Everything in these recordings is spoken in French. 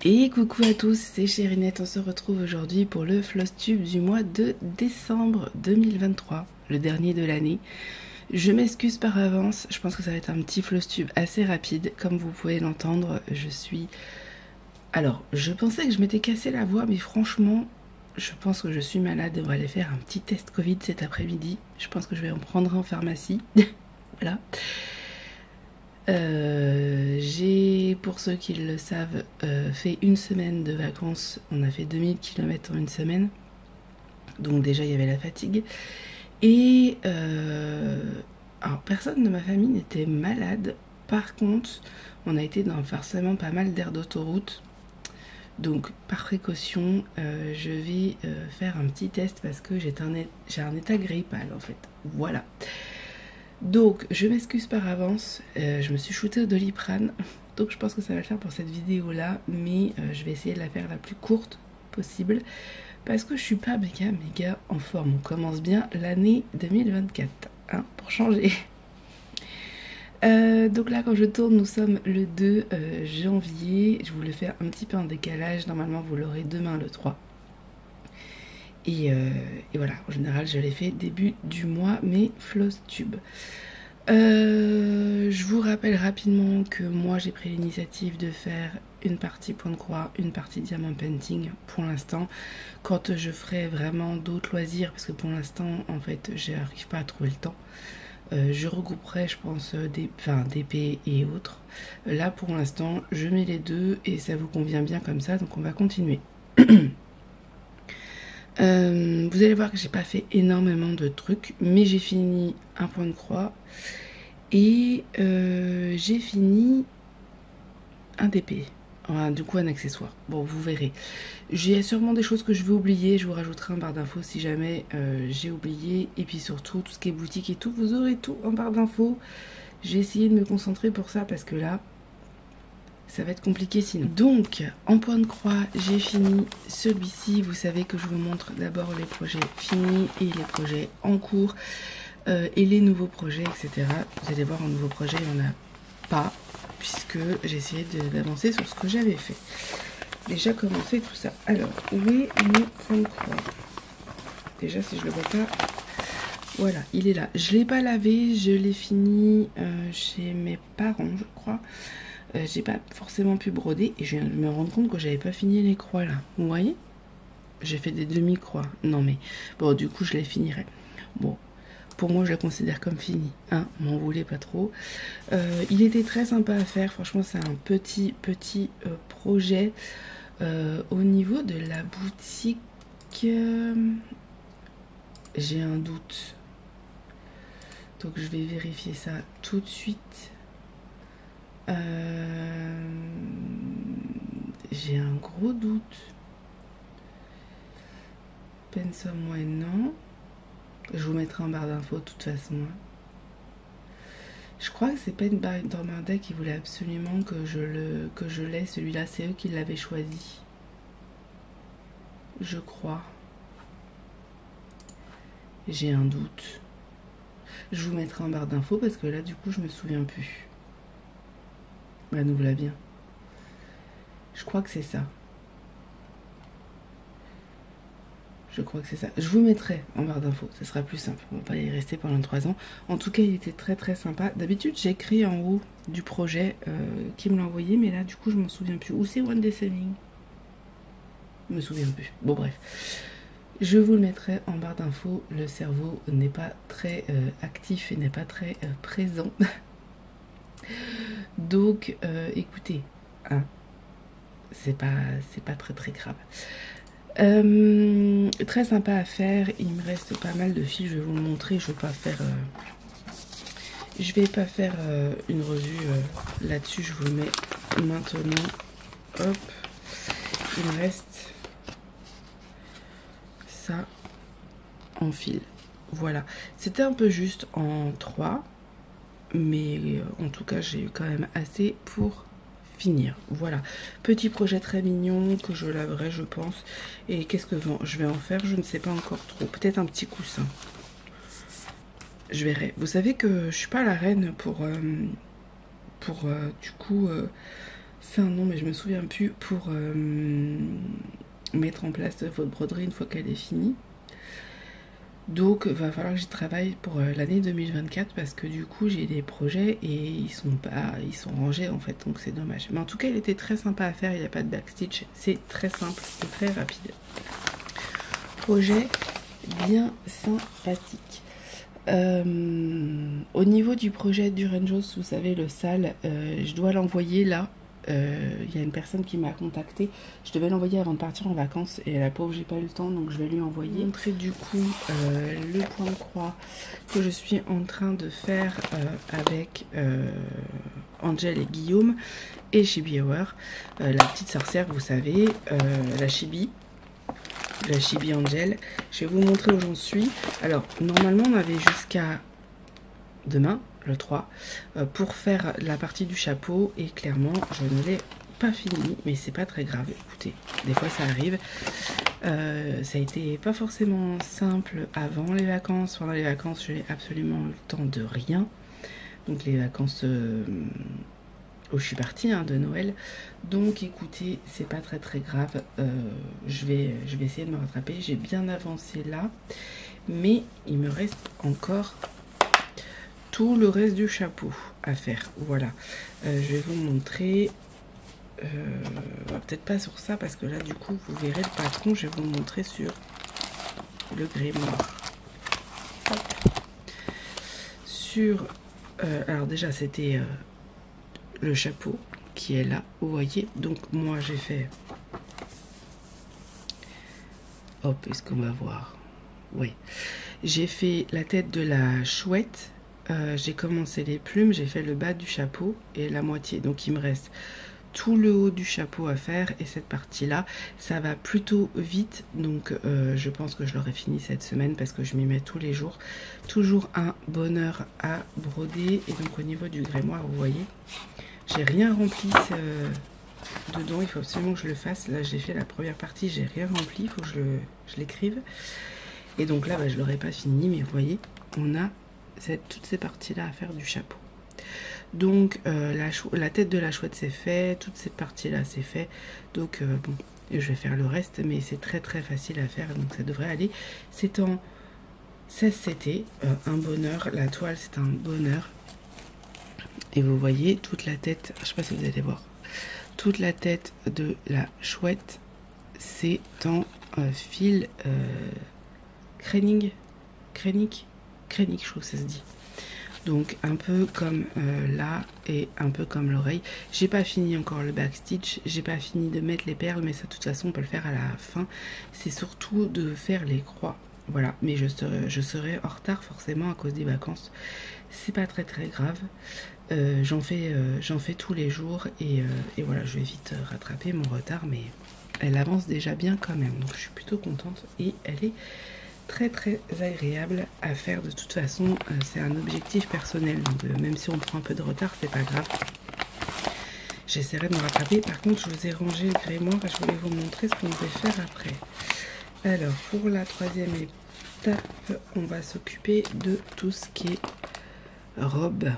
Et coucou à tous, c'est Chérinette, on se retrouve aujourd'hui pour le Flosstube du mois de décembre 2023, le dernier de l'année. Je m'excuse par avance, je pense que ça va être un petit Flosstube assez rapide, comme vous pouvez l'entendre, Alors, je pensais que je m'étais cassé la voix, mais franchement, je pense que je suis malade et on va aller faire un petit test Covid cet après-midi. Je pense que je vais en prendre en pharmacie, voilà. J'ai, pour ceux qui le savent, fait une semaine de vacances. On a fait 2000 km en une semaine. Donc déjà, il y avait la fatigue. Et alors, personne de ma famille n'était malade. Par contre, on a été dans forcément pas mal d'aires d'autoroute. Donc, par précaution, je vais faire un petit test parce que j'ai un état grippal, en fait. Voilà. Donc, je m'excuse par avance, je me suis shooté au Doliprane, donc je pense que ça va le faire pour cette vidéo-là, mais je vais essayer de la faire la plus courte possible, parce que je suis pas méga en forme. On commence bien l'année 2024, hein, pour changer. Donc là, quand je tourne, nous sommes le 2 janvier, je vous le fais un petit peu en décalage, normalement vous l'aurez demain le 3. Et voilà, en général je l'ai fait début du mois, mes Flosstube. Je vous rappelle rapidement que moi j'ai pris l'initiative de faire une partie point de croix, une partie diamant painting pour l'instant. Quand je ferai vraiment d'autres loisirs, parce que pour l'instant en fait j'arrive pas à trouver le temps, je regrouperai je pense d'épée et autres. Là pour l'instant je mets les deux et ça vous convient bien comme ça, donc on va continuer. Vous allez voir que j'ai pas fait énormément de trucs, mais j'ai fini un point de croix et j'ai fini un DP, enfin, du coup un accessoire. Bon, vous verrez. J'ai sûrement des choses que je vais oublier, je vous rajouterai en barre d'infos si jamais j'ai oublié. Et puis surtout, tout ce qui est boutique et tout, vous aurez tout en barre d'infos. J'ai essayé de me concentrer pour ça parce que là, ça va être compliqué sinon. Donc, en point de croix, j'ai fini celui-ci. Vous savez que je vous montre d'abord les projets finis et les projets en cours et les nouveaux projets, etc. Vous allez voir, en nouveau projet, il n'y en a pas puisque j'ai essayé d'avancer sur ce que j'avais fait. Déjà commencé tout ça. Alors, où est mon point de croix? Déjà, si je le vois pas... Voilà, il est là. Je ne l'ai pas lavé, je l'ai fini chez mes parents, je crois. J'ai pas forcément pu broder et je viens de me rendre compte que j'avais pas fini les croix là. Vous voyez? J'ai fait des demi-croix. Non mais bon, du coup je les finirai. Bon, pour moi je la considère comme finie, hein, m'en voulez pas trop. Il était très sympa à faire, franchement c'est un petit projet. Au niveau de la boutique, j'ai un doute. Donc je vais vérifier ça tout de suite. J'ai un gros doute. Pensum, ouais, non. Je vous mettrai en barre d'infos de toute façon. Je crois que c'est Pen Dormanda qui voulait absolument que je l'ai. Celui-là, c'est eux qui l'avaient choisi. Je crois. J'ai un doute. Je vous mettrai en barre d'infos parce que là, du coup, je me souviens plus. Bah, nous voilà bien. Je crois que c'est ça. Je crois que c'est ça. Je vous mettrai en barre d'infos. Ce sera plus simple. On va pas y rester pendant 3 ans. En tout cas, il était très sympa. D'habitude, j'écris en haut du projet qui me l'a envoyé. Mais là, du coup, je m'en souviens plus. Où c'est One Day Saving? Je me souviens plus. Bon, bref. Je vous le mettrai en barre d'infos. Le cerveau n'est pas très actif et n'est pas très présent. Donc, écoutez, hein, c'est pas très grave. Très sympa à faire. Il me reste pas mal de fils, je vais vous le montrer. Je vais pas faire une revue là-dessus. Je vous le mets maintenant. Hop, il me reste ça en fil. Voilà, c'était un peu juste en 3, mais en tout cas j'ai eu quand même assez pour finir. Voilà, petit projet très mignon que je laverai je pense. Et qu'est-ce que je vais en faire? Je ne sais pas encore trop. Peut-être un petit coussin. Je verrai. Vous savez que je suis pas la reine pour du coup c'est un nom mais je me souviens plus, pour mettre en place votre broderie une fois qu'elle est finie. Donc va falloir que j'y travaille pour l'année 2024 parce que du coup j'ai des projets et ils sont rangés en fait, donc c'est dommage. Mais en tout cas il était très sympa à faire, il n'y a pas de backstitch, c'est très simple et très rapide. Projet bien sympathique. Au niveau du projet du Rangeos, vous savez le sale, je dois l'envoyer là. Il y a une personne qui m'a contacté, je devais l'envoyer avant de partir en vacances et la pauvre j'ai pas eu le temps, donc je vais lui envoyer. Montrer du coup le point de croix que je suis en train de faire avec Angel et Guillaume et Chibi Hour, la petite sorcière, vous savez, la Chibi Angel. Je vais vous montrer où j'en suis. Alors normalement on avait jusqu'à demain, le 3, pour faire la partie du chapeau, et clairement je ne l'ai pas fini, mais c'est pas très grave, écoutez, des fois ça arrive. Ça a été pas forcément simple avant les vacances. Pendant les vacances je n'ai absolument eu le temps de rien, donc les vacances où je suis partie de Noël, donc écoutez, c'est pas très grave. Je vais essayer de me rattraper, j'ai bien avancé là, mais il me reste encore tout le reste du chapeau à faire. Voilà, je vais vous montrer, peut-être pas sur ça parce que là du coup vous verrez le patron. Je vais vous montrer sur le grimoire. Sur alors déjà c'était le chapeau qui est là, vous voyez. Donc moi j'ai fait, hop, est-ce qu'on va voir? Oui, j'ai fait la tête de la chouette. J'ai commencé les plumes, j'ai fait le bas du chapeau et la moitié, donc il me reste tout le haut du chapeau à faire, et cette partie là ça va plutôt vite, donc je pense que je l'aurai fini cette semaine parce que je m'y mets tous les jours. Toujours un bonheur à broder. Et donc au niveau du grimoire, vous voyez, j'ai rien rempli dedans, il faut absolument que je le fasse. Là j'ai fait la première partie, j'ai rien rempli, il faut que je l'écrive, et donc là je l'aurai pas fini, mais vous voyez on a toutes ces parties là à faire du chapeau. Donc la tête de la chouette c'est fait, toutes ces parties là c'est fait, donc bon, je vais faire le reste, mais c'est très facile à faire, donc ça devrait aller. C'est en 16 CT, un bonheur, la toile c'est un bonheur, et vous voyez toute la tête, je sais pas si vous allez voir, toute la tête de la chouette c'est en fil crénique, je trouve que ça se dit. Donc un peu comme là et un peu comme l'oreille. J'ai pas fini encore le backstitch, j'ai pas fini de mettre les perles, mais ça de toute façon on peut le faire à la fin. C'est surtout de faire les croix. Voilà, mais je serai en retard forcément à cause des vacances. C'est pas très grave. J'en fais tous les jours, et voilà, je vais vite rattraper mon retard, mais elle avance déjà bien quand même. Donc je suis plutôt contente, et elle est très agréable à faire. De toute façon c'est un objectif personnel, donc même si on prend un peu de retard c'est pas grave, j'essaierai de me rattraper. Par contre je vous ai rangé le grimoire et je voulais vous montrer ce qu'on devait faire après. Alors pour la troisième étape on va s'occuper de tout ce qui est robe.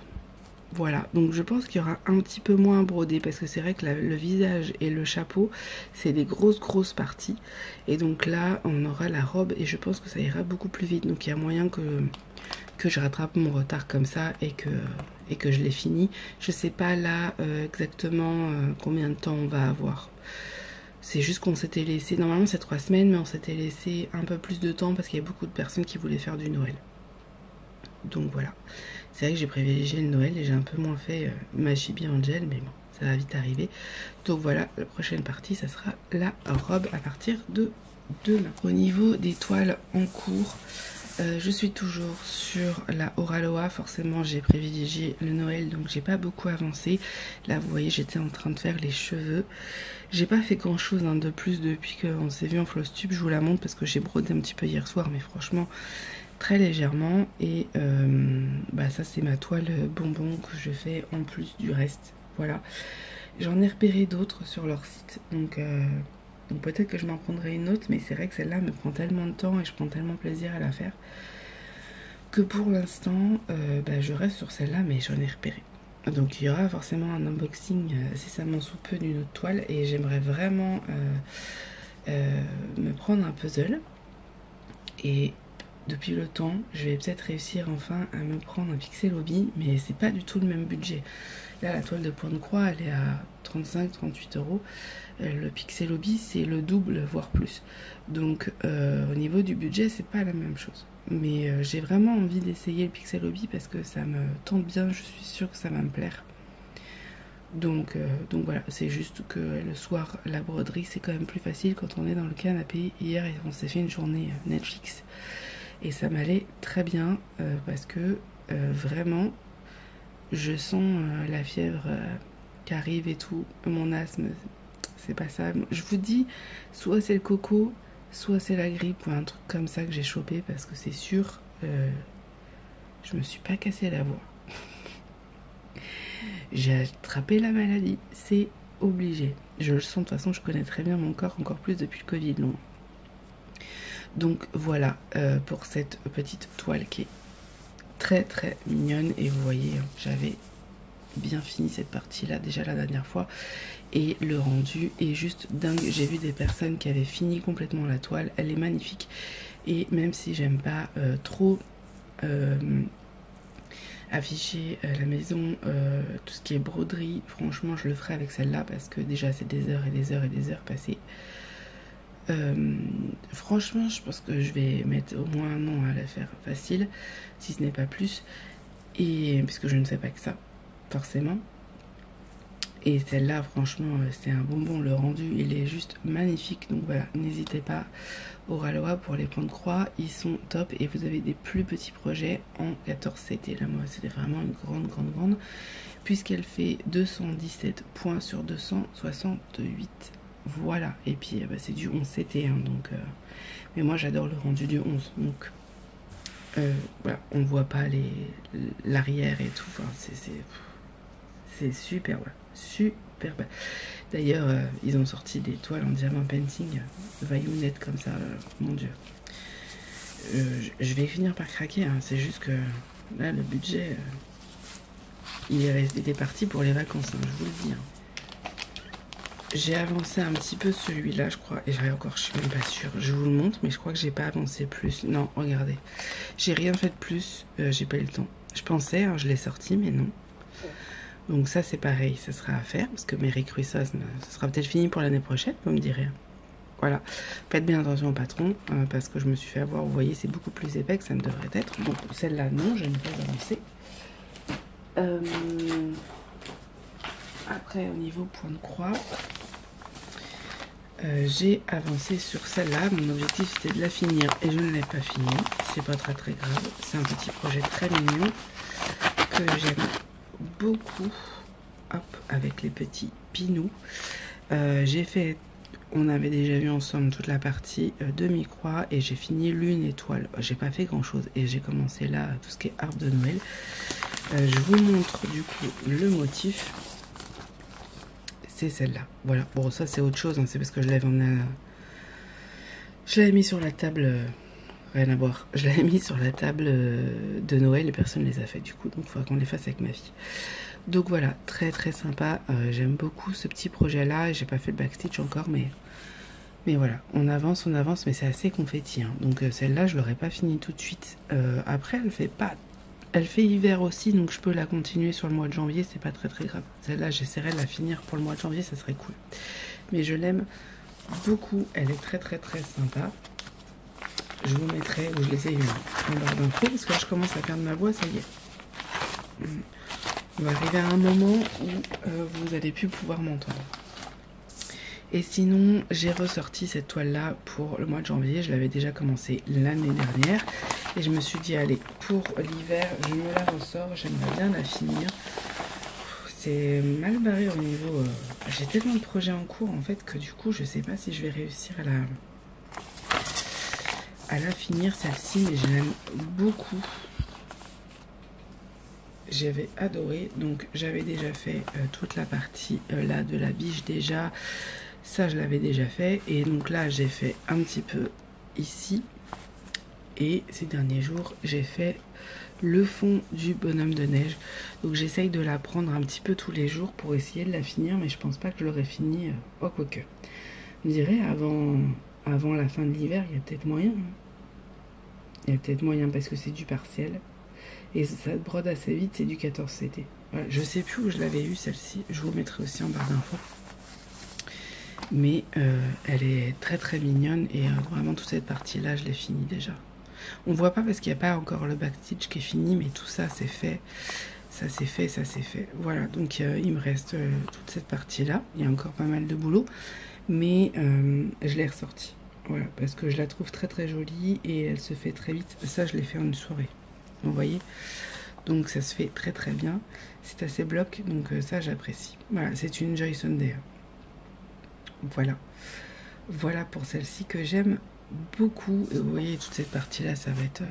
Voilà, donc je pense qu'il y aura un petit peu moins brodé parce que c'est vrai que le visage et le chapeau c'est des grosses parties, et donc là on aura la robe et je pense que ça ira beaucoup plus vite, donc il y a moyen que je rattrape mon retard comme ça et que je l'ai fini. Je sais pas là exactement combien de temps on va avoir. C'est juste qu'on s'était laissé, normalement c'est 3 semaines, mais on s'était laissé un peu plus de temps parce qu'il y a beaucoup de personnes qui voulaient faire du Noël. Donc voilà, c'est vrai que j'ai privilégié le Noël et j'ai un peu moins fait ma Chibi Angel, mais bon, ça va vite arriver. Donc voilà, la prochaine partie, ça sera la robe à partir de demain. Au niveau des toiles en cours, je suis toujours sur la Oraloa. Forcément, j'ai privilégié le Noël, donc j'ai pas beaucoup avancé. Là, vous voyez, j'étais en train de faire les cheveux. J'ai pas fait grand chose de plus depuis qu'on s'est vu en floss tube. Je vous la montre parce que j'ai brodé un petit peu hier soir, mais franchement très légèrement. Et ça c'est ma toile bonbon que je fais en plus du reste. Voilà, j'en ai repéré d'autres sur leur site, donc peut-être que je m'en prendrai une autre, mais c'est vrai que celle-là me prend tellement de temps et je prends tellement plaisir à la faire que pour l'instant je reste sur celle-là, mais j'en ai repéré. Donc il y aura forcément un unboxing incessamment sous peu d'une autre toile, et j'aimerais vraiment me prendre un puzzle. Et depuis le temps, je vais peut-être réussir enfin à me prendre un pixel hobby, mais c'est pas du tout le même budget. Là, la toile de point de croix, elle est à 35-38 euros. Le pixel hobby, c'est le double, voire plus. Donc au niveau du budget, c'est pas la même chose. Mais j'ai vraiment envie d'essayer le pixel hobby parce que ça me tente bien, je suis sûre que ça va me plaire. Donc voilà, c'est juste que le soir, la broderie, c'est quand même plus facile quand on est dans le canapé. Hier, on s'est fait une journée Netflix et ça m'allait très bien parce que vraiment, je sens la fièvre qui arrive et tout. Mon asthme, c'est pas ça. Je vous dis, soit c'est le coco, soit c'est la grippe ou un truc comme ça que j'ai chopé parce que c'est sûr, je me suis pas cassé la voix. J'ai attrapé la maladie, c'est obligé. Je le sens, de toute façon, je connais très bien mon corps, encore plus depuis le Covid long. Donc voilà pour cette petite toile qui est très très mignonne. Et vous voyez, j'avais bien fini cette partie-là déjà la dernière fois. Et le rendu est juste dingue. J'ai vu des personnes qui avaient fini complètement la toile. Elle est magnifique. Et même si j'aime pas trop... afficher à la maison tout ce qui est broderie, franchement je le ferai avec celle-là parce que déjà c'est des heures et des heures et des heures passées. Franchement je pense que je vais mettre au moins un an à la faire facile, si ce n'est pas plus, et puisque je ne fais pas que ça forcément. Et celle-là franchement c'est un bonbon, le rendu il est juste magnifique. Donc voilà, n'hésitez pas, au Ralois pour les points de croix, ils sont top. Et vous avez des plus petits projets en 14/7. Et là moi c'était vraiment une grande puisqu'elle fait 217 points sur 268. Voilà, et puis bah, c'est du 11/7 donc mais moi j'adore le rendu du 11, donc voilà, on voit pas l'arrière et tout, enfin c'est super, voilà, super belle. D'ailleurs ils ont sorti des toiles en diamant painting vaillounettes comme ça, mon dieu. Je vais finir par craquer, hein. C'est juste que là le budget il est parti pour les vacances, hein, je vous le dis, hein. J'ai avancé un petit peu celui-là, je crois, et encore, je suis même pas sûre. Je vous le montre, mais je crois que j'ai pas avancé plus. Non, regardez, j'ai rien fait de plus, j'ai pas eu le temps. Je pensais, hein, je l'ai sorti, mais non. Donc ça, c'est pareil, ça sera à faire, parce que mes recruissos, ça sera peut-être fini pour l'année prochaine, vous me direz. Voilà, faites bien attention au patron, parce que je me suis fait avoir, vous voyez, c'est beaucoup plus épais que ça ne devrait être. Donc celle-là, non, je ne vais pas avancer. Après, au niveau point de croix, j'ai avancé sur celle-là. Mon objectif c'était de la finir et je ne l'ai pas finie. C'est pas très grave. C'est un petit projet très mignon que j'aime beaucoup. Hop, avec les petits pinous. J'ai fait, on avait déjà vu ensemble toute la partie demi-croix et j'ai fini l'une étoile. J'ai pas fait grand chose et j'ai commencé là tout ce qui est arbre de Noël. Je vous montre du coup le motif. C'est celle-là, voilà. Bon, ça c'est autre chose, hein. C'est parce que je l'avais emmené je l'avais mis sur la table, rien à voir. Je l'avais mis sur la table de Noël et personne ne les a fait du coup, donc il faudra qu'on les fasse avec ma fille. Donc voilà, très sympa. J'aime beaucoup ce petit projet-là. J'ai pas fait le backstitch encore, mais voilà, on avance, mais c'est assez confetti, hein. Donc celle-là, je l'aurais pas fini tout de suite. Après, elle fait hiver aussi, donc je peux la continuer sur le mois de janvier, c'est pas très grave. Celle-là, j'essaierai de la finir pour le mois de janvier, ça serait cool. Mais je l'aime beaucoup, elle est très sympa. Je vous mettrai, où je les ai eu en barre d'infos, parce que là, je commence à perdre ma voix, ça y est. On va arriver à un moment où vous allez plus pouvoir m'entendre. Et sinon, j'ai ressorti cette toile-là pour le mois de janvier. Je l'avais déjà commencé l'année dernière. Et je me suis dit, allez, pour l'hiver, je me la ressors. J'aimerais bien la finir. C'est mal barré au niveau... j'ai tellement de projets en cours, en fait, que du coup, je sais pas si je vais réussir à la finir, celle-ci. Mais je l'aime beaucoup. J'avais adoré. Donc, j'avais déjà fait toute la partie là de la biche déjà. Ça, je l'avais déjà fait. Et donc là, j'ai fait un petit peu ici. Et ces derniers jours, j'ai fait le fond du bonhomme de neige. Donc j'essaye de la prendre un petit peu tous les jours pour essayer de la finir, mais je pense pas que je l'aurai fini. Oh, quoique. On dirait avant la fin de l'hiver, il y a peut-être moyen. Il y a peut-être moyen parce que c'est du partiel. Et ça se brode assez vite, c'est du 14 CT. Voilà, je sais plus où je l'avais eu celle-ci. Je vous mettrai aussi en barre d'infos. Mais elle est très très mignonne et vraiment toute cette partie-là, je l'ai finie déjà. On voit pas parce qu'il n'y a pas encore le backstitch qui est fini, mais tout ça c'est fait. Ça c'est fait, ça c'est fait. Voilà, donc il me reste toute cette partie-là. Il y a encore pas mal de boulot, mais je l'ai ressortie. Voilà, parce que je la trouve très très jolie et elle se fait très vite. Ça, je l'ai fait en une soirée. Vous voyez? Donc ça se fait très très bien. C'est assez bloc, donc ça j'apprécie. Voilà, c'est une Joy Sunday. Voilà. Voilà pour celle-ci que j'aime beaucoup. Et vous voyez, toute cette partie-là, ça va être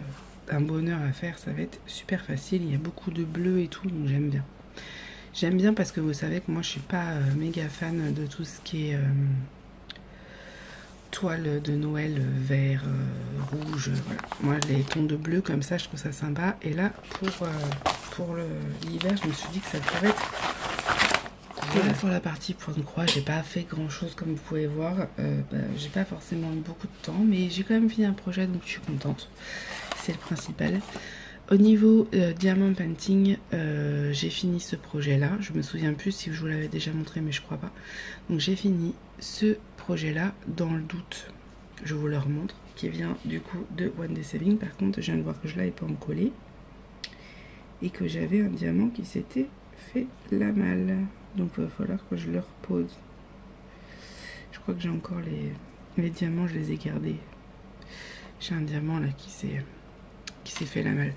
un bonheur à faire. Ça va être super facile. Il y a beaucoup de bleu et tout, donc j'aime bien. J'aime bien parce que vous savez que moi, je suis pas méga fan de tout ce qui est toile de Noël vert, rouge. Voilà. Moi, les tons de bleu comme ça, je trouve ça sympa. Et là, pour l'hiver, je me suis dit que ça pourrait être... Voilà pour la partie point de croix, j'ai pas fait grand chose comme vous pouvez voir, j'ai pas forcément eu beaucoup de temps, mais j'ai quand même fini un projet donc je suis contente, c'est le principal. Au niveau diamant painting, j'ai fini ce projet là, je me souviens plus si je vous l'avais déjà montré mais je crois pas. Donc j'ai fini ce projet là dans le doute, je vous le remontre, qui vient du coup de One Day Saving. Par contre je viens de voir que je l'avais pas collé et que j'avais un diamant qui s'était fait la malle. Donc il va falloir que je le repose. Je crois que j'ai encore les diamants, je les ai gardés. J'ai un diamant là qui s'est fait la malle.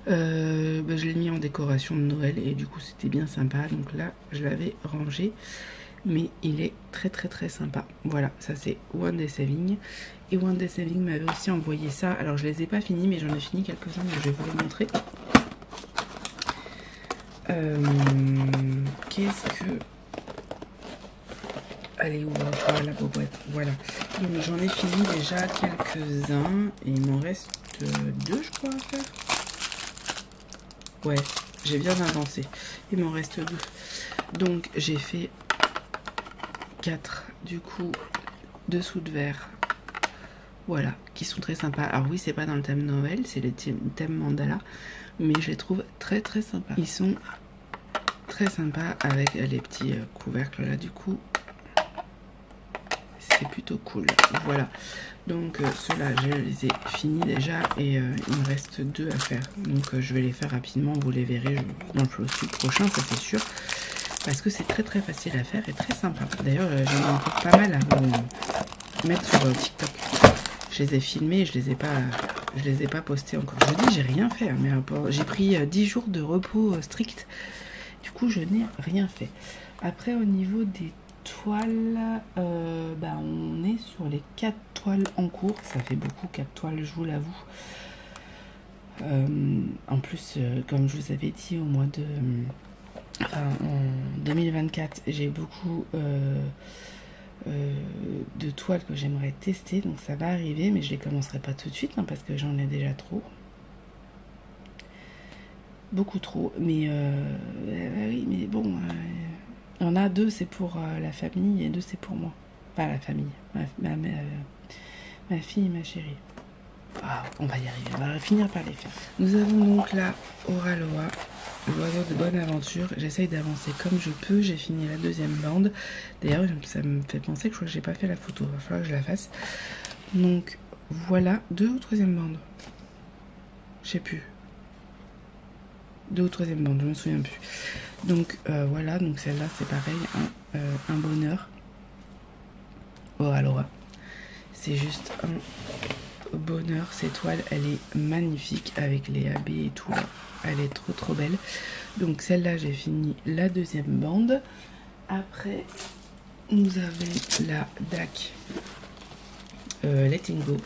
Je l'ai mis en décoration de Noël et du coup c'était bien sympa. Donc là je l'avais rangé. Mais il est très très très sympa. Voilà, ça c'est One Day Saving. Et One Day Saving m'avait aussi envoyé ça. Alors je les ai pas finis mais j'en ai fini quelques-uns, donc je vais vous les montrer. Qu'est-ce que... Allez, ouvre la boîte. Voilà. Donc j'en ai fini déjà quelques-uns. Et il m'en reste 2, je crois, à faire. Ouais, j'ai bien avancé. Il m'en reste 2. Donc j'ai fait 4, du coup, dessous de verre. Voilà, qui sont très sympas. Alors oui, c'est pas dans le thème Noël, c'est le thème mandala. Mais je les trouve très très sympas. Ils sont très sympas avec les petits couvercles là, du coup c'est plutôt cool. Voilà, donc ceux-là je les ai finis déjà et il me reste 2 à faire, donc je vais les faire rapidement, vous les verrez dans le flowsuit prochain, ça c'est sûr, parce que c'est très très facile à faire et très sympa. D'ailleurs j'en ai encore pas mal à vous mettre sur TikTok. Je les ai filmés, je les ai pas postés encore. Je dis j'ai rien fait, mais j'ai pris 10 jours de repos strict. Du coup, je n'ai rien fait. Après, au niveau des toiles, on est sur les 4 toiles en cours. Ça fait beaucoup, 4 toiles, je vous l'avoue. En plus, comme je vous avais dit, au mois de... en 2024, j'ai beaucoup de toiles que j'aimerais tester. Donc, ça va arriver, mais je les commencerai pas tout de suite, hein, parce que j'en ai déjà trop. Beaucoup trop, mais oui, mais bon, il y en a 2 c'est pour la famille et 2 c'est pour moi. Pas la famille, ma fille et ma chérie. Ah, on va y arriver, on va finir par les faire. Nous avons donc là Oraloa, l'oiseau de bonne aventure. J'essaye d'avancer comme je peux, j'ai fini la 2e bande. D'ailleurs, ça me fait penser que je crois que j'ai pas fait la photo, il va falloir que je la fasse. Donc voilà, 2 ou 3e bande, je sais plus. 2 ou 3e bande, je me souviens plus. Donc voilà, donc celle-là c'est pareil, hein, un bonheur. Oraloa, c'est juste un bonheur. Cette toile, elle est magnifique avec les AB et tout là. Elle est trop trop belle. Donc celle-là, j'ai fini la 2e bande. Après, nous avons la DAC Letting Go.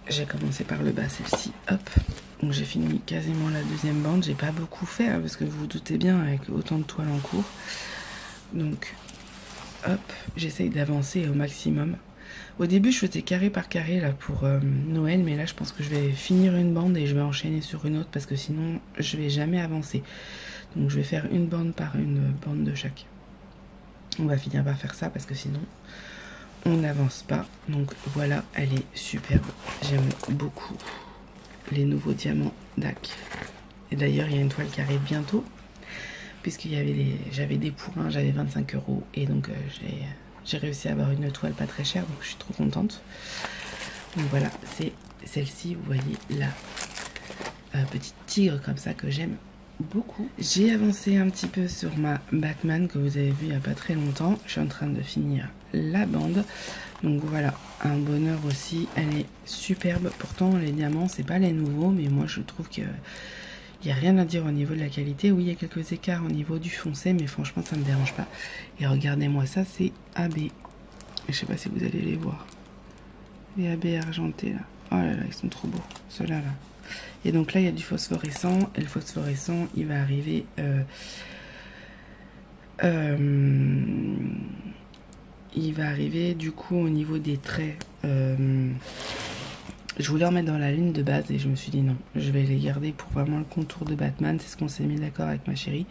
J'ai commencé par le bas, celle-ci, hop. Donc j'ai fini quasiment la 2e bande. J'ai pas beaucoup fait, hein, parce que vous vous doutez bien, avec autant de toiles en cours. Donc, hop, j'essaye d'avancer au maximum. Au début je faisais carré par carré là pour Noël, mais là je pense que je vais finir une bande et je vais enchaîner sur une autre parce que sinon je vais jamais avancer. Donc je vais faire une bande par une bande de chaque. On va finir par faire ça parce que sinon on n'avance pas. Donc voilà, elle est superbe. J'aime beaucoup les nouveaux diamants DAC. Et d'ailleurs il y a une toile qui arrive bientôt, puisqu'il y avait j'avais des pourrins, j'avais 25 € et donc j'ai réussi à avoir une toile pas très chère, donc je suis trop contente. Donc voilà, c'est celle-ci, vous voyez la petite tigre comme ça que j'aime beaucoup. J'ai avancé un petit peu sur ma Batman que vous avez vu il n'y a pas très longtemps. Je suis en train de finir la bande. Donc voilà, un bonheur aussi. Elle est superbe. Pourtant les diamants c'est pas les nouveaux, mais moi je trouve que il n'y a rien à dire au niveau de la qualité. Oui, il y a quelques écarts au niveau du foncé, mais franchement ça me dérange pas. Et regardez-moi ça, c'est AB. Je sais pas si vous allez les voir. Les AB argentés là. Oh là là, ils sont trop beaux. Ceux-là là. Et donc là il y a du phosphorescent. Et le phosphorescent il va arriver du coup au niveau des traits. Je voulais en mettre dans la ligne de base et je me suis dit non, je vais les garder pour vraiment le contour de Batman. C'est ce qu'on s'est mis d'accord avec ma chérie.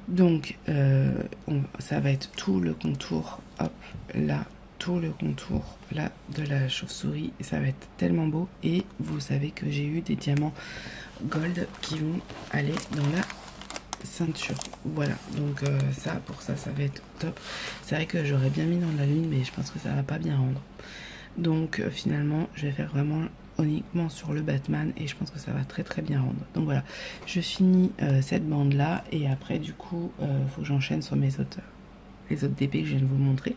Donc ça va être tout le contour, hop, là, tout le contour là de la chauve-souris. Et ça va être tellement beau. Et vous savez que j'ai eu des diamants gold qui vont aller dans la ceinture. Voilà, donc ça, pour ça, ça va être top. C'est vrai que j'aurais bien mis dans la lune, mais je pense que ça va pas bien rendre. Donc finalement je vais faire vraiment uniquement sur le Batman et je pense que ça va très très bien rendre. Donc voilà, je finis cette bande là et après du coup faut que j'enchaîne sur les autres DP que je viens de vous montrer.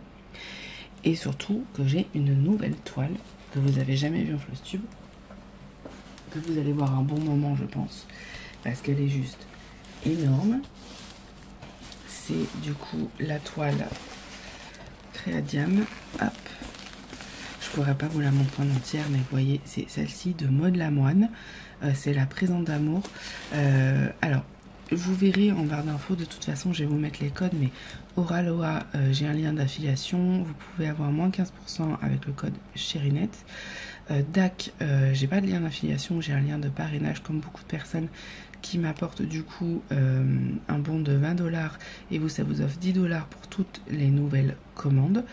Et surtout que j'ai une nouvelle toile que vous avez jamais vue en Flosstube, que vous allez voir un bon moment je pense, parce qu'elle est juste énorme. C'est du coup la toile Créadium. Hop, je pourrais pas vous la montrer en entière, mais vous voyez, c'est celle-ci de Maud Lamoine. C'est la présente d'amour. Alors, vous verrez en barre d'infos, de toute façon, je vais vous mettre les codes, mais Oraloa, j'ai un lien d'affiliation. Vous pouvez avoir moins 15% avec le code Cherinette. DAC, j'ai pas de lien d'affiliation, j'ai un lien de parrainage comme beaucoup de personnes qui m'apporte du coup un bon de 20 $ et vous, ça vous offre 10 $ pour toutes les nouvelles commandes.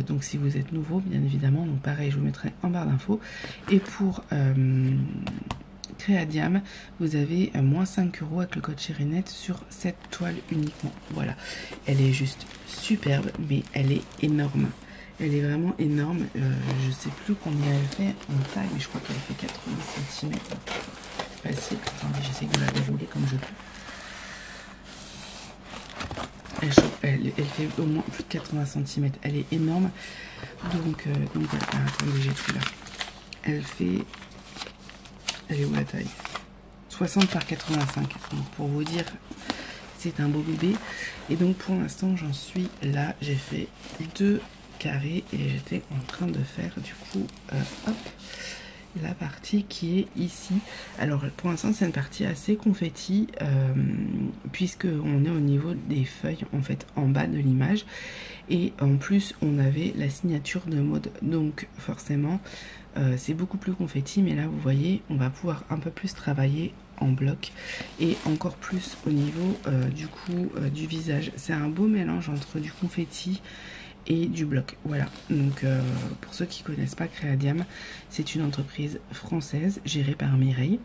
Donc si vous êtes nouveau, bien évidemment, donc pareil, je vous mettrai en barre d'infos. Et pour Créadium, vous avez moins 5 € avec le code Cherinette sur cette toile uniquement. Voilà, elle est juste superbe, mais elle est énorme. Elle est vraiment énorme. Je sais plus combien elle fait en taille, mais je crois qu'elle fait 80 cm. Facile. Attendez, j'essaie de la dérouler comme je peux. Elle fait au moins plus de 80 cm. Elle est énorme. Donc voilà. Ah, attendez, j'ai tout là. Elle fait... Elle est où la taille? 60 par 85. Donc pour vous dire, c'est un beau bébé. Et donc pour l'instant, j'en suis là. J'ai fait 2 carrés et j'étais en train de faire du coup hop, la partie qui est ici. Alors pour l'instant c'est une partie assez confetti puisque on est au niveau des feuilles en fait en bas de l'image et en plus on avait la signature de Maud, donc forcément c'est beaucoup plus confetti, mais là vous voyez on va pouvoir un peu plus travailler en bloc et encore plus au niveau du coup du visage. C'est un beau mélange entre du confetti et du bloc. Voilà, donc pour ceux qui connaissent pas Créadium, c'est une entreprise française gérée par Mireille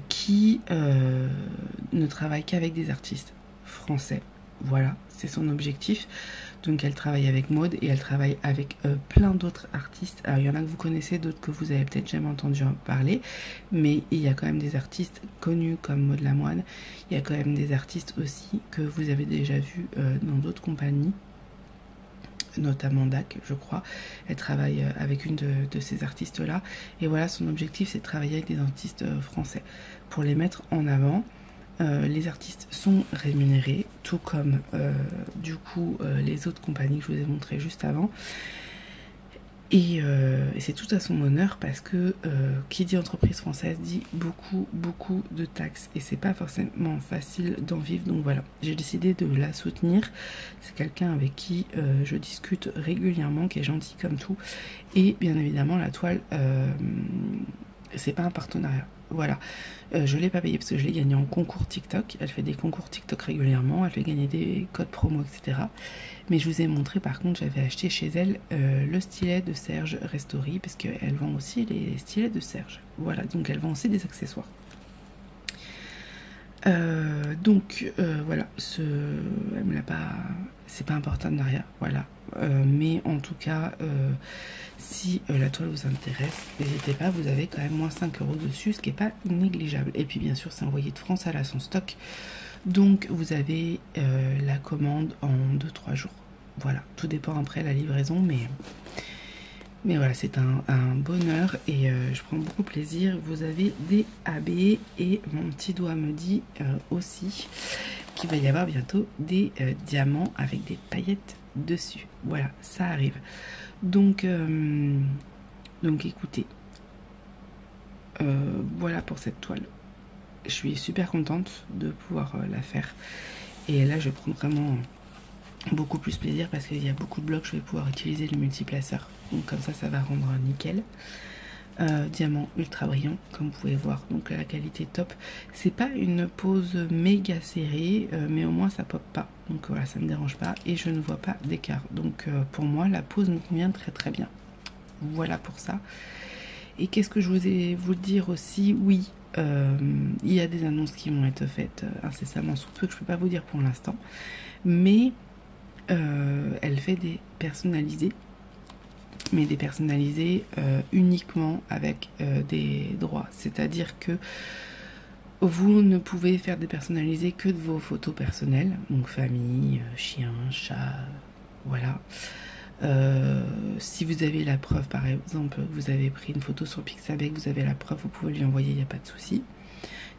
qui ne travaille qu'avec des artistes français. Voilà, c'est son objectif. Donc elle travaille avec Maud et elle travaille avec plein d'autres artistes. Alors il y en a que vous connaissez, d'autres que vous avez peut-être jamais entendu en parler, mais il y a quand même des artistes connus comme Maud Lamoine. Il y a quand même des artistes aussi que vous avez déjà vus dans d'autres compagnies, notamment DAC, je crois. Elle travaille avec une de ces artistes là et voilà, son objectif c'est de travailler avec des artistes français pour les mettre en avant. Les artistes sont rémunérés, tout comme du coup les autres compagnies que je vous ai montré juste avant. Et c'est tout à son honneur parce que qui dit entreprise française dit beaucoup de taxes et c'est pas forcément facile d'en vivre. Donc voilà, j'ai décidé de la soutenir. C'est quelqu'un avec qui je discute régulièrement, qui est gentil comme tout. Et bien évidemment la toile, c'est pas un partenariat. Voilà, je l'ai pas payé parce que je l'ai gagné en concours TikTok. Elle fait des concours TikTok régulièrement, elle fait gagner des codes promo, etc. Mais je vous ai montré, par contre, j'avais acheté chez elle le stylet de Serge Restori, parce qu'elle vend aussi les stylets de Serge. Voilà, donc elle vend aussi des accessoires. Voilà, elle me l'a pas, c'est pas un partenariat, voilà. Mais en tout cas, si la toile vous intéresse, n'hésitez pas, vous avez quand même moins 5 € dessus, ce qui n'est pas négligeable. Et puis bien sûr, c'est envoyé de France, elle a son stock. Donc vous avez la commande en 2-3 jours. Voilà, tout dépend après la livraison, mais voilà, c'est un bonheur et je prends beaucoup plaisir. Vous avez des AB et mon petit doigt me dit aussi qu'il va y avoir bientôt des diamants avec des paillettes dessus. Voilà, ça arrive. Donc écoutez, voilà pour cette toile. Je suis super contente de pouvoir la faire. Et là, je prends vraiment beaucoup plus plaisir parce qu'il y a beaucoup de blocs. Je vais pouvoir utiliser le multiplaceur. Donc comme ça va rendre nickel. Diamant ultra brillant, comme vous pouvez voir. Donc la qualité top. C'est pas une pose méga serrée, mais au moins ça pop pas. Donc voilà, ça me dérange pas. Et je ne vois pas d'écart. Donc pour moi, la pose me convient très bien. Voilà pour ça. Et qu'est-ce que je vous dire aussi? Oui. Il y a des annonces qui vont être faites incessamment sous peu que je peux pas vous dire pour l'instant, mais elle fait des personnalisés, mais des personnalisés uniquement avec des droits, c'est-à-dire que vous ne pouvez faire des personnalisés que de vos photos personnelles, donc famille, chien, chat, voilà. Si vous avez la preuve, par exemple, vous avez pris une photo sur Pixabay, vous avez la preuve, vous pouvez lui envoyer, il n'y a pas de souci.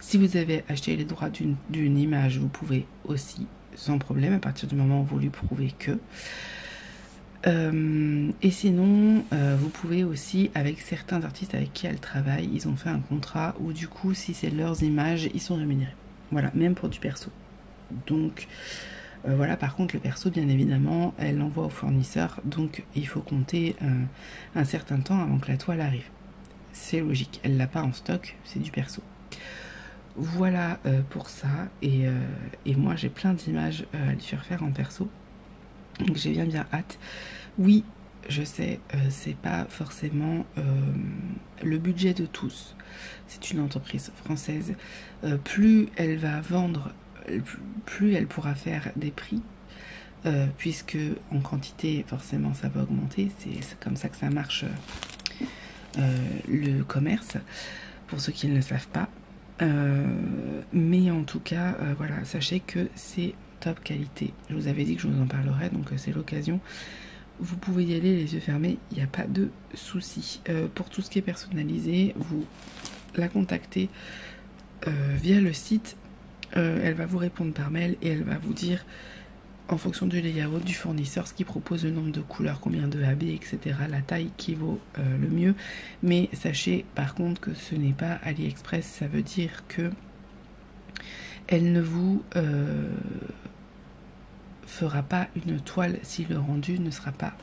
Si vous avez acheté les droits d'une image, vous pouvez aussi, sans problème, à partir du moment où vous lui prouvez que. Et sinon, vous pouvez aussi, avec certains artistes avec qui elle travaille, ils ont fait un contrat où du coup, si c'est leurs images, ils sont rémunérés. Voilà, même pour du perso. Donc voilà, par contre le perso, bien évidemment, elle l'envoie au fournisseur, donc il faut compter un certain temps avant que la toile arrive. C'est logique, elle l'a pas en stock, c'est du perso. Voilà pour ça, et moi j'ai plein d'images à lui faire en perso, donc j'ai bien hâte. Oui, je sais, c'est pas forcément le budget de tous, c'est une entreprise française, plus elle va vendre, plus elle pourra faire des prix, puisque en quantité forcément ça va augmenter, c'est comme ça que ça marche le commerce, pour ceux qui ne le savent pas. Mais en tout cas, voilà, sachez que c'est top qualité. Je vous avais dit que je vous en parlerai, donc c'est l'occasion. Vous pouvez y aller les yeux fermés, il n'y a pas de souci. Pour tout ce qui est personnalisé, vous la contactez via le site. Elle va vous répondre par mail et elle va vous dire, en fonction du layout du fournisseur, ce qui propose, le nombre de couleurs, combien de AB, etc., la taille qui vaut le mieux. Mais sachez par contre que ce n'est pas AliExpress, ça veut dire que elle ne vous fera pas une toile si le rendu ne sera pas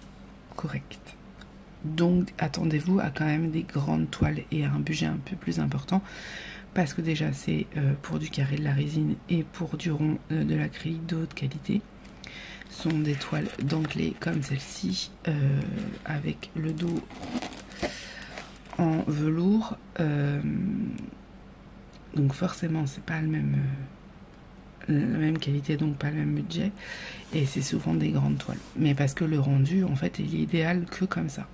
correct. Donc attendez-vous à quand même des grandes toiles et à un budget un peu plus important, parce que déjà c'est pour du carré, de la résine, et pour du rond, de l'acrylique de haute qualité. Ce sont des toiles dentelées comme celle-ci, avec le dos en velours, donc forcément c'est pas la même qualité, donc pas le même budget, et c'est souvent des grandes toiles, mais parce que le rendu en fait il est idéal que comme ça,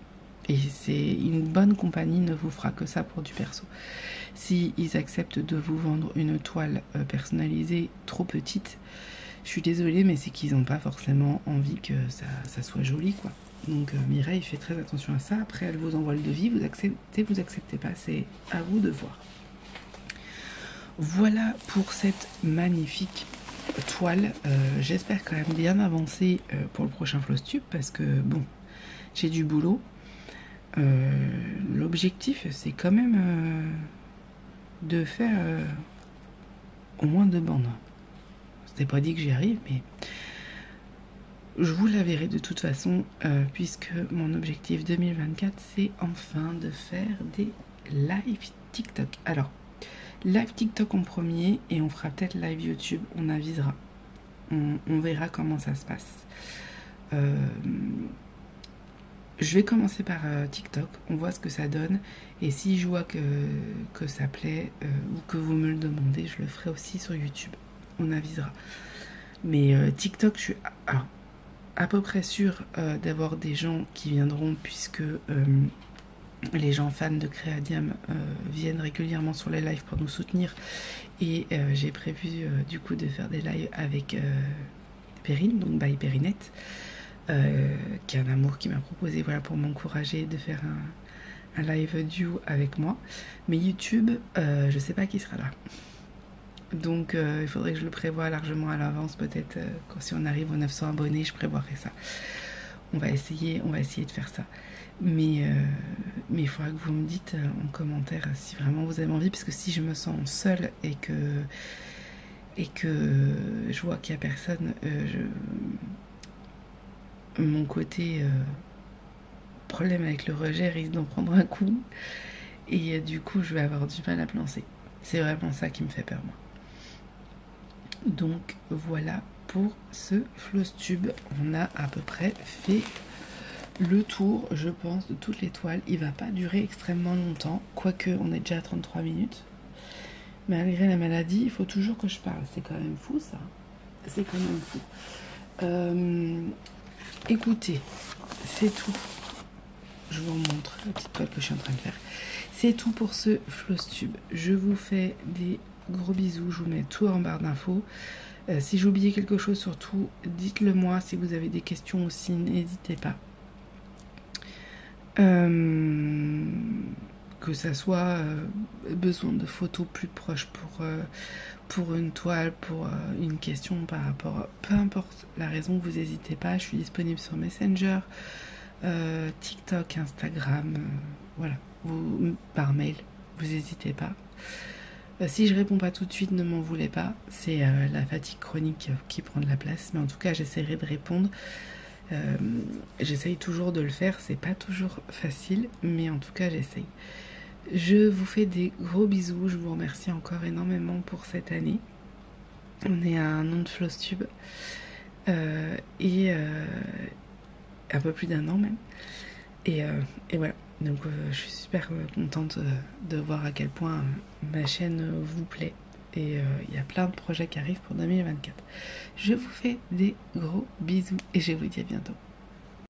et c'est une bonne compagnie ne vous fera que ça pour du perso. Si ils acceptent de vous vendre une toile personnalisée trop petite, je suis désolée, mais c'est qu'ils n'ont pas forcément envie que ça soit joli, quoi. Donc Mireille fait très attention à ça. Après, elle vous envoie le devis, vous acceptez pas, c'est à vous de voir. Voilà pour cette magnifique toile. J'espère quand même bien avancer pour le prochain Flosstube, parce que bon, j'ai du boulot. l'objectif, c'est quand même de faire au moins 2 bandes. C'était pas dit que j'y arrive, mais je vous la verrai de toute façon, puisque mon objectif 2024, c'est enfin de faire des live TikTok. Alors, live TikTok en premier, et on fera peut-être live YouTube, on avisera. On verra comment ça se passe. Je vais commencer par TikTok, on voit ce que ça donne, et si je vois que ça plaît, ou que vous me le demandez, je le ferai aussi sur YouTube, on avisera. Mais TikTok, je suis à peu près sûre d'avoir des gens qui viendront, puisque les gens fans de Créadium viennent régulièrement sur les lives pour nous soutenir, et j'ai prévu du coup de faire des lives avec Perrine, donc by Perrinette, qui est un amour qui m'a proposé, voilà, pour m'encourager de faire un live duo avec moi. Mais YouTube, je sais pas qui sera là. Donc il faudrait que je le prévoie largement à l'avance, peut-être quand si on arrive aux 900 abonnés, je prévoirai ça. On va essayer de faire ça. Mais il faudra que vous me dites en commentaire si vraiment vous avez envie, parce que si je me sens seule et que je vois qu'il n'y a personne, mon côté problème avec le rejet risque d'en prendre un coup, et du coup je vais avoir du mal à me lancer. C'est vraiment ça qui me fait peur, moi. Donc voilà pour ce Flosstube. On a à peu près fait le tour, je pense, de toutes les toiles. Il va pas durer extrêmement longtemps, quoique on est déjà à 33 minutes. Malgré la maladie, il faut toujours que je parle. C'est quand même fou, ça. C'est quand même fou. Écoutez, c'est tout. Je vous montre la petite toile que je suis en train de faire. C'est tout pour ce Flosstube. Je vous fais des gros bisous. Je vous mets tout en barre d'infos. Si j'ai oublié quelque chose, surtout, dites-le moi. Si vous avez des questions aussi, n'hésitez pas. Que ça soit besoin de photos plus proches pour une toile, pour une question par rapport, peu importe la raison, vous n'hésitez pas. Je suis disponible sur Messenger, TikTok, Instagram, voilà, par mail, vous n'hésitez pas. Si je réponds pas tout de suite, ne m'en voulez pas, c'est la fatigue chronique qui prend de la place, mais en tout cas j'essaierai de répondre. J'essaye toujours de le faire, c'est pas toujours facile, mais en tout cas j'essaye. Je vous fais des gros bisous, je vous remercie encore énormément pour cette année. On est à un an de Flosstube, et un peu plus d'un an même, et voilà. Donc je suis super contente de voir à quel point ma chaîne vous plaît, et il y a plein de projets qui arrivent pour 2024. Je vous fais des gros bisous et je vous dis à bientôt.